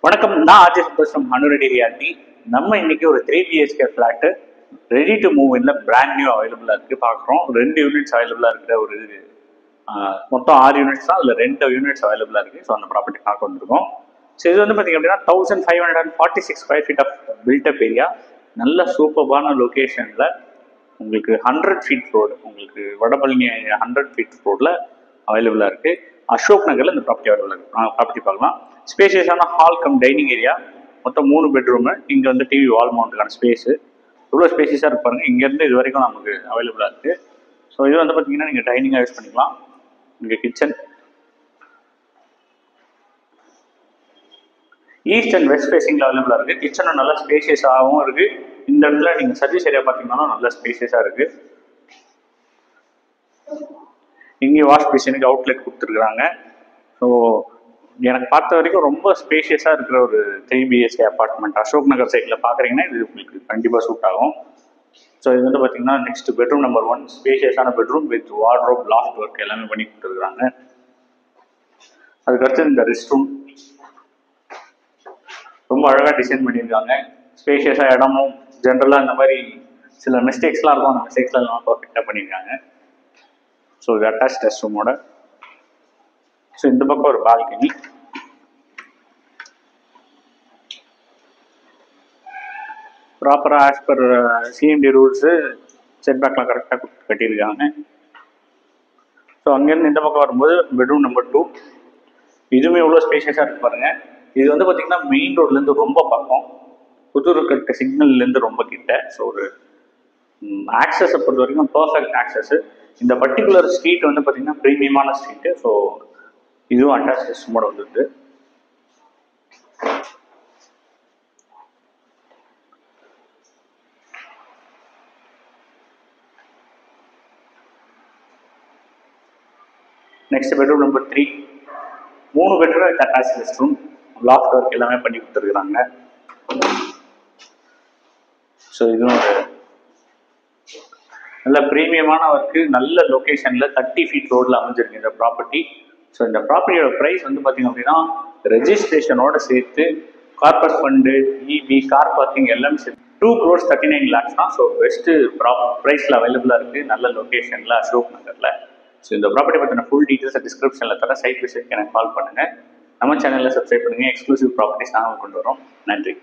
வணக்கம், நான் ஆர்ஜே சந்தோஷம் ஹனுரெடி ரியாலிட்டி. நம்ம இன்னைக்கு ஒரு 3 BHK flat ready to move இன்ல பிராண்ட் நியூ அவைலபிளா இருக்கு பார்க்குறோம். 2 யூனிட்ஸ் அவைலபிளா இருக்கிற ஒரு மொத்தம் 6 யூனிட்ஸ் தான், அதில் 2 யூனிட்ஸ் அவைலபிளா இருக்கு. ஸோ அந்த ப்ராப்பர்ட்டி பார்க்க வந்திருக்கோம். ஸோ இது வந்து பார்த்தீங்க அப்படின்னா 1546 square feet of built up area, நல்ல சூப்பர்பான லொக்கேஷனில் உங்களுக்கு 100 ஃபீட் ரோடு, உங்களுக்கு வடபழனி 100 ஃபீட் ரோடில் அவைலபிளாக இருக்குது. அசோக் நகரில் இந்த ப்ராப்பர்ட்டி அவைலபிளாக இருக்குது. ப்ராப்பர்ட்டி பார்க்கலாம். ஸ்பேஷியஸான ஹால் கம் டைனிங் ஏரியா, மொத்தம் 3 பெட்ரூமு. இங்கே வந்து டிவி வால் மவுண்ட்டுக்கான ஸ்பேஸு எவ்வளோ ஸ்பேஷியஸாக இருப்பாருங்க. இங்கேருந்து இது வரைக்கும் நமக்கு அவைலபிளாக இருக்குது. ஸோ இது வந்து பார்த்தீங்கன்னா நீங்கள் டைனிங்காக யூஸ் பண்ணிக்கலாம். இங்கே கிச்சன், ஈஸ்ட் அண்ட் வெஸ்ட் ஃபேஸிங்கில் அவைலபிளாக இருக்குது. கிச்சனும் நல்லா ஸ்பேஷியஸாகவும் இருக்குது. இந்த இடத்துல நீங்கள் சர்வீஸ் ஏரியா பார்த்தீங்கன்னா நல்ல ஸ்பேஷியஸாக இருக்குது. இங்கே வாஷ் பேஷனுக்கு அவுட்லெட் கொடுத்துருக்குறாங்க. ஸோ எனக்கு பார்த்த வரைக்கும் ரொம்ப ஸ்பேஷியஸாக இருக்கிற ஒரு 3 BHK அப்பார்ட்மெண்ட் அசோக் நகர் சைடில் பார்க்குறீங்கன்னா இது உங்களுக்கு கண்டிப்பாக சூட் ஆகும். ஸோ இது வந்து பார்த்தீங்கன்னா நெக்ஸ்ட் பெட்ரூம் நம்பர் 1, ஸ்பேஷியஸான bedroom with wardrobe, loft work எல்லாமே பண்ணி கொடுத்துருக்குறாங்க. அதுக்கடுத்து இந்த ரெஸ்ட் ரூம் ரொம்ப அழகாக டிசைன் பண்ணியிருக்காங்க. ஸ்பேஷியஸாக இடமும் ஜென்ரலாக இந்த மாதிரி சில மிஸ்டேக்ஸ்லாம் இருக்கும், அந்த மிஸ்டேக்ஸ்லாம் எல்லாம் பர்ஃபெக்டாக பண்ணியிருக்காங்க. ஸோ இது அட்டாச் ரெஸ்ட் ரூமோட. ஸோ இந்த பக்கம் ஒரு பால்கனி, ப்ராப்பராக ஆஸ் பர் சிஎம்டி ரூல்ஸு செட்பேக்லாம் கரெக்டாக கட்டியிருக்காங்க. ஸோ அங்கேருந்து இந்த பக்கம் வரும்போது பெட்ரூம் நம்பர் 2, இதுவுமே எவ்வளோ ஸ்பேஷியஸாக இருக்கு பாருங்கள். இது வந்து பார்த்திங்கன்னா மெயின் ரோட்லேருந்து ரொம்ப பக்கம், புதுக்கட்டு சிக்னல்லேருந்து ரொம்ப கிட்ட. ஸோ ஒரு ஆக்சஸை பொறுத்த வரைக்கும் பர்ஃபெக்ட் ஆக்சஸ்ஸு. இந்த பர்டிகுலர் ஸ்ட்ரீட் வந்து பார்த்திங்கன்னா ப்ரீமியமான ஸ்ட்ரீட்டு. ஸோ இதுவும் அட்டாச் ரெஸ்ட்ரூமோட வந்துருக்கு. Next bedroom number 3, 3 bedroom with attach rest room, loft work எல்லாமே பண்ணி கொடுத்துருக்குறாங்க. ஸோ இதுவும் ஒரு நல்ல ப்ரீமியமான ஒர்க்கு, நல்ல லொக்கேஷனில் 30 ஃபீட் ரோடில் அமைஞ்சிருக்கு இந்த ப்ராப்பர்ட்டி. ஸோ இந்த ப்ராப்பர்ட்டியோட ப்ரைஸ் வந்து பார்த்தீங்க அப்படின்னா ரெஜிஸ்ட்ரேஷனோட சேர்த்து corpus fund, EB, car parking எல்லாமே சேர்த்து 2,39 lakhs தான். ஸோ பெஸ்ட்டு ப்ரைஸில் அவைலபிளாக இருக்குது, நல்ல லொக்கேஷனில் அசோக் நகரில். ஸோ இந்த ப்ராப்பர்ட்டி பற்றின ஃபுல் டீட்டெயில்ஸை டிஸ்கிரிப்ஷனில் தர, சைட் விசிட் எனக்கு கால் பண்ணுங்கள். நம்ம சேனலில் சப்ஸ்கிரைப் பண்ணுங்கள். எக்ஸ்க்ளூசிவ் ப்ராப்பர்ட்டிஸ் நாங்கள் கொண்டு வரோம். நன்றி.